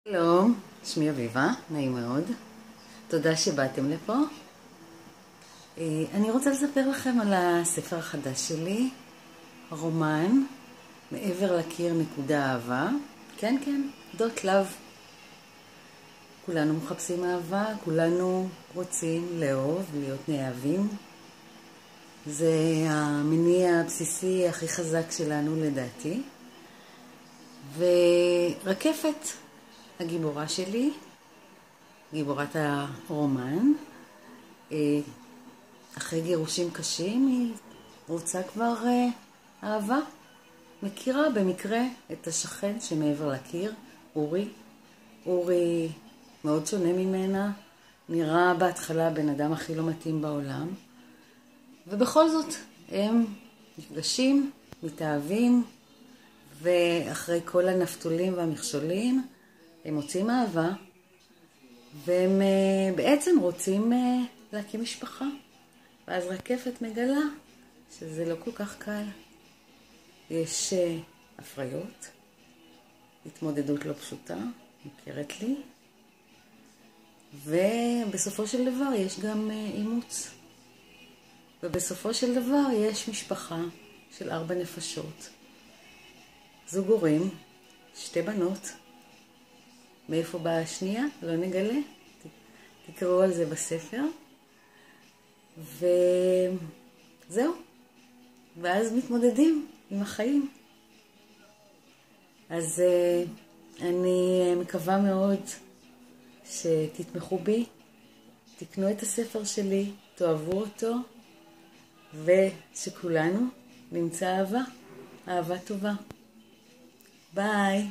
שלום, שמי אביבה, נעים מאוד. תודה שבאתם לפה. אני רוצה לספר לכם על הספר החדש שלי, הרומן מעבר לקיר נקודה אהבה. כן, דוט לב. כולנו מחפשים אהבה, כולנו רוצים לאהוב, להיות נאהבים. זה המניע הבסיסי הכי חזק שלנו לדעתי. ורקפת, הגיבורה שלי, גיבורת הרומן, אחרי גירושים קשים היא רוצה כבר אהבה. מכירה במקרה את השכן שמעבר לקיר, אורי. אורי מאוד שונה ממנה, נראה בהתחלה בן אדם הכי לא מתאים בעולם, ובכל זאת הם נפגשים, מתאהבים, ואחרי כל הנפתולים והמכשולים הם מוצאים אהבה, והם בעצם רוצים להקים משפחה. ואז רקפת מגלה שזה לא כל כך קל. יש הפריות, התמודדות לא פשוטה, מוכרת לי, ובסופו של דבר יש גם אימוץ. ובסופו של דבר יש משפחה של 4 נפשות. זוג הורים, 2 בנות. מאיפה באה השנייה? לא נגלה. תקראו על זה בספר. וזהו. ואז מתמודדים עם החיים. אז אני מקווה מאוד שתתמכו בי, תקנו את הספר שלי, תאהבו אותו, ושכולנו נמצא אהבה טובה. ביי.